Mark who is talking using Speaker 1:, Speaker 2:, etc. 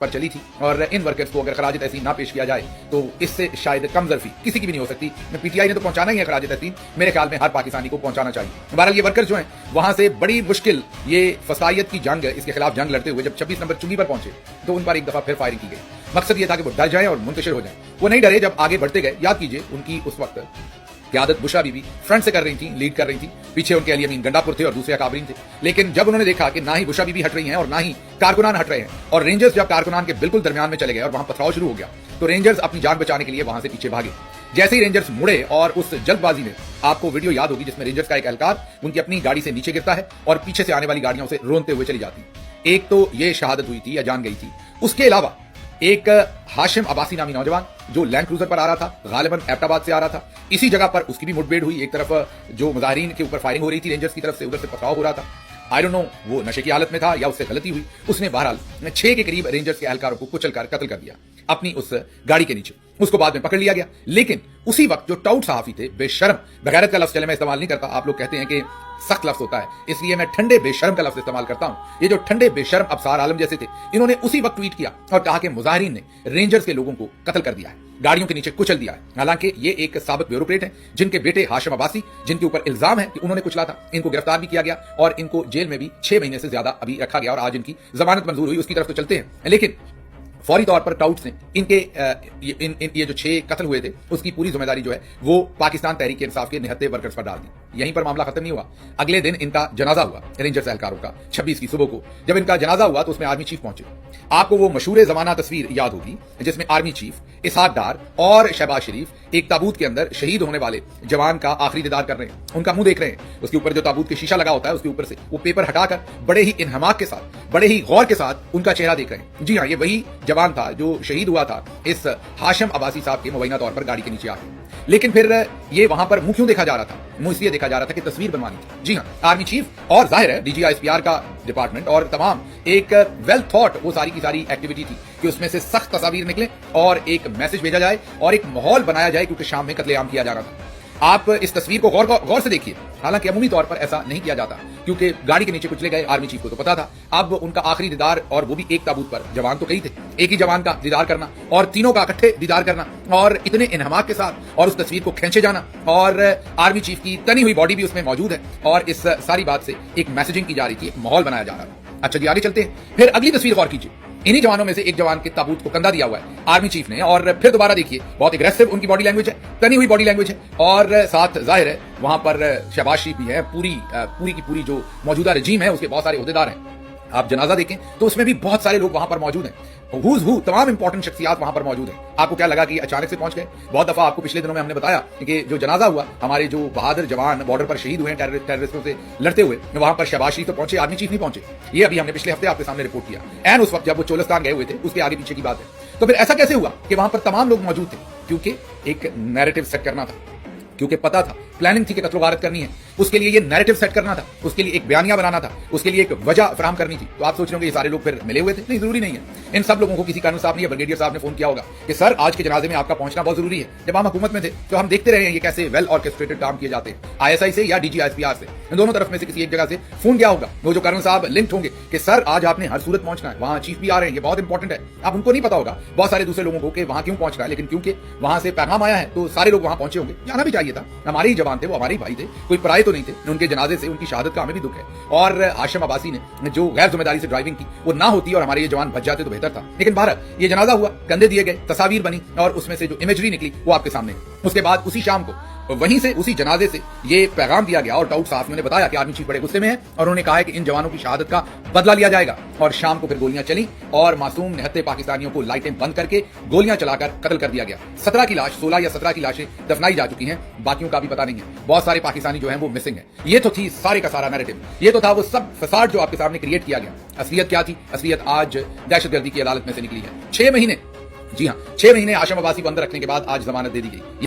Speaker 1: पर चली थी और इन वर्कर्स को अगर खराज तहसीन ना पेश किया जाए तो इससे शायद कम ज़र्फी किसी की भी नहीं हो सकती। मैं पीटीआई ने तो पहुंचाना ही है खराज तहसीन, मेरे ख्याल में हर पाकिस्तानी को पहुंचाना चाहिए। बहरहाल ये वर्कर्स जो हैं वहां से बड़ी मुश्किल ये फसायत की जंग, इसके खिलाफ जंग लड़ते हुए जब 26 नंबर चुंगी पर पहुंचे तो उन पर एक दफा फिर फायरिंग की गई। मकसद ये था कि वो डर जाएं और मुंतशिर हो जाएं। वो नहीं डरे, जब आगे बढ़ते गए। याद कीजिए उनकी उस वक्त क़यादत बुशरा बीबी फ्रंट से कर रही थी, लीड कर रही थी, पीछे उनके अली अमीन गंडापुर थे और दूसरे अकाबरीन थे। लेकिन जब उन्होंने देखा कि ना ही बुशरा बीबी हट रही हैं और ना ही कारकुनान हट रहे हैं और रेंजर्स जब कारकुनान के बिल्कुल दरमियान में चले गए और वहां पथराव शुरू हो गया तो रेंजर्स अपनी जान बचाने के लिए वहां से पीछे भागे। जैसे ही रेंजर्स मुड़े और उस जल्दबाजी में, आपको वीडियो याद होगी जिसमें रेंजर्स का एक एहलकार उनकी अपनी गाड़ी से नीचे गिरता है और पीछे से आने वाली गाड़ियों से रोनते हुए चली जाती। एक तो ये शहादत हुई थी या जान गई थी। उसके अलावा एक हाशिम अब्बासी नामी नौजवान जो लैंड क्रूजर पर आ रहा था, गालिबन एबटाबाद से आ रहा था, इसी जगह पर उसकी भी मुठभेड़ हुई। एक तरफ जो मुजाहिरीन के ऊपर फायरिंग हो रही थी रेंजर्स की तरफ से, उधर से पथराव हो रहा था। आई डोंट नो वो नशे की हालत में था या उससे गलती हुई। उसने बहरहाल 6 के करीब रेंजर्स के एहलकारों को कुचलकर कत्ल कर दिया अपनी उस गाड़ी के नीचे। उसको बाद में पकड़ लिया गया। लेकिन उसी वक्त जो टाउट सहाफी थे, बेशर्म, बगैरत का लफ्ज चले मैं इस्तेमाल नहीं करता, आप लोग कहते हैं कि सख्त लफ्ज होता है, इसलिए मैं ठंडे बेशर्म का लफ्ज इस्तेमाल करता हूं। ये जो ठंडे बेशर्म अफसार आलम जैसे थे, इन्होंने उसी वक्त ट्वीट किया और कहा कि मुजाहिरीन ने रेंजर्स के लोगों को कत्ल कर दिया है, गाड़ियों के नीचे कुचल दिया है। हालांकि ये एक साबित ब्यूरोक्रेट है जिनके बेटे हाशिम अब्बासी, जिनके ऊपर इल्जाम है कि उन्होंने कुचला था, इनको गिरफ्तार भी किया गया और इनको जेल में भी 6 महीने से ज्यादा अभी रखा गया और आज इनकी जमानत मंजूर हुई। उसकी तरफ तो चलते हैं, लेकिन फौरी तौर पर टाउट्स ने इनके ये जो 6 कत्ल हुए थे उसकी पूरी जिम्मेदारी जो है वो पाकिस्तान तहरीक इंसाफ के निहत्ते वर्कर्स पर डाल दी। यहीं पर मामला खत्म नहीं हुआ। अगले दिन इनका जनाजा हुआ रेंजर्स एहलकारों का। 26 की सुबह को जब इनका जनाजा हुआ तो उसमें आर्मी चीफ पहुंचे। आपको वो मशहूर जमाना तस्वीर याद होगी जिसमें आर्मी चीफ, इसहाक डार और शहबाज शरीफ एक ताबूत के अंदर शहीद होने वाले जवान का आखिरी दीदार कर रहे हैं, उनका मुंह देख रहे हैं। उसके ऊपर जो ताबूत के शीशा लगा होता है उसके ऊपर से वो पेपर हटाकर बड़े ही इन्हमाक के साथ, बड़े ही गौर के साथ उनका चेहरा देख रहे हैं। जी हाँ, ये वही जवान था जो शहीद हुआ था इस हाशिम अब्बासी साहब के मुबैना तौर पर गाड़ी के नीचे आके। लेकिन फिर ये वहां पर मुंह क्यों देखा जा रहा था? मुंह इसलिए देखा जा रहा था कि तस्वीर बनवानी थी। जी हाँ, आर्मी चीफ और जाहिर है DGISPR का डिपार्टमेंट और तमाम एक वेल थॉट वो सारी की सारी एक्टिविटी थी कि उसमें से सख्त तस्वीर निकले और एक मैसेज भेजा जाए और एक माहौल बनाया जाए, क्योंकि शाम में कत्लेआम किया जा रहा था। आप इस तस्वीर को गौर से देखिए। हालांकि अमूमी तौर पर ऐसा नहीं किया जाता क्योंकि गाड़ी के नीचे कुचले गए आर्मी चीफ को तो पता था। अब उनका आखिरी दीदार, और वो भी एक ताबूत पर, जवान तो कई थे, एक ही जवान का दीदार करना और तीनों का इकट्ठे दीदार करना और इतने इन्हमाक के साथ और उस तस्वीर को खींचे जाना और आर्मी चीफ की तनी हुई बॉडी भी उसमें मौजूद है और इस सारी बात से एक मैसेजिंग की जा रही थी, एक माहौल बनाया जा रहा था। अच्छा जी, आगे चलते हैं। फिर अगली तस्वीर गौर कीजिए। इन्हीं जवानों में से एक जवान के ताबूत को कंधा दिया हुआ है आर्मी चीफ ने और फिर दोबारा देखिए, बहुत एग्रेसिव उनकी बॉडी लैंग्वेज है, तनी हुई बॉडी लैंग्वेज है और साथ जाहिर है वहां पर शहबाज शरीफ भी है। पूरी की पूरी जो मौजूदा रजीम है उसके बहुत सारे ओहदेदार हैं। आप जनाजा देखें तो उसमें भी बहुत सारे लोग वहां पर मौजूद हैं। हुज हु तमाम इंपॉर्टेंट शख्सियात वहां पर मौजूद हैं। आपको क्या लगा कि अचानक से पहुंच गए? बहुत दफा आपको पिछले दिनों में हमने बताया कि जो जनाजा हुआ, हमारे जो बहादुर जवान बॉर्डर पर शहीद हुए हैं टेररिस्टों से लड़ते हुए, वहां पर शहबाज शरीफ तो पहुंचे, आर्मी चीफ नहीं पहुंचे। ये अभी हमने पिछले हफ्ते आपके सामने रिपोर्ट किया। एंड उस वक्त जब वो चोलिस्तान गए हुए थे उसके आगे पीछे की बात है। तो फिर ऐसा कैसे हुआ कि वहां पर तमाम लोग मौजूद थे? क्योंकि एक नैरेटिव सेट करना था, क्योंकि पता था, प्लानिंग थी कि कत्लो गारत करनी है। उसके लिए ये नैरेटिव सेट करना था, उसके लिए एक बयानिया बनाना था, उसके लिए एक वजह फराहम करनी थी। तो आप सोच रहे हो कि ये सारे लोग फिर मिले हुए थे? नहीं, जरूरी नहीं है। इन सब लोगों को किसी कानून साहब ने या ब्रिगेडियर साहब ने फोन किया होगा कि सर आज के जनाजे में आपका पहुंचना बहुत जरूरी है। जब हम हुकूमत में थे तो हम देखते रहे हैं ये कैसे वेल ऑर्केस्ट्रेटेड काम किए जाते हैं, ISI से या DGISPR से, इन दोनों तरफ में से किसी एक जगह से फोन गया होगा। वो जो कर्नल साहब लिंक्ड होंगे कि सर आज आपने हर सूरत पहुंचना है, वहां चीफ भी आ रहे हैं, ये बहुत इंपॉर्टेंट है। अब उनको नहीं पता होगा बहुत सारे दूसरे लोगों को कि वहां क्यों पहुंचना है, लेकिन क्योंकि वहां से पैगाम आया है तो सारे लोग वहां पहुंचे होंगे। जाना भी चाहिए था, हमारे ही जवान थे, वो हमारे ही भाई थे, कोई पराये तो नहीं थे। उनके जनाजे से, उनकी शहादत का हमें भी दुख है। और हाशिम अब्बासी ने जो गैर जिम्मेदारी से ड्राइविंग की वो ना होती और हमारे ये जवान बच जाते तो बेहतर था। लेकिन बहरहाल ये जनाजा हुआ, कंधे दिए गए, तस्वीर बनी और उसमें से जो इमेजरी निकली वो आपके सामने। उसके बाद उसी शाम को वहीं से, उसी जनाजे से ये पैगाम दिया गया और टाउट साहब ने बताया कि आर्मी चीफ बड़े गुस्से में है और उन्होंने कहा है कि इन जवानों की शहादत का बदला लिया जाएगा। और शाम को फिर गोलियां चली और मासूम निहत्ते पाकिस्तानियों को लाइटें बंद करके गोलियां चलाकर कत्ल कर दिया गया। 17 की लाश, 16 या 17 की लाशें दफनाई जा चुकी हैं, बाकियों का भी पता नहीं है। बहुत सारे पाकिस्तानी जो हैं वो मिसिंग है। ये तो थी सारे का सारा नैरेटिव, ये तो था वो सब फसाद जो आपके सामने क्रिएट किया गया। असलियत क्या थी? असलियत आज दहशतगर्दी की अदालत में से निकली है। 6 महीने, जी हाँ, 6 महीने हाशिम अब्बासी को अंदर रखने के बाद आज जमानत दे दी गई।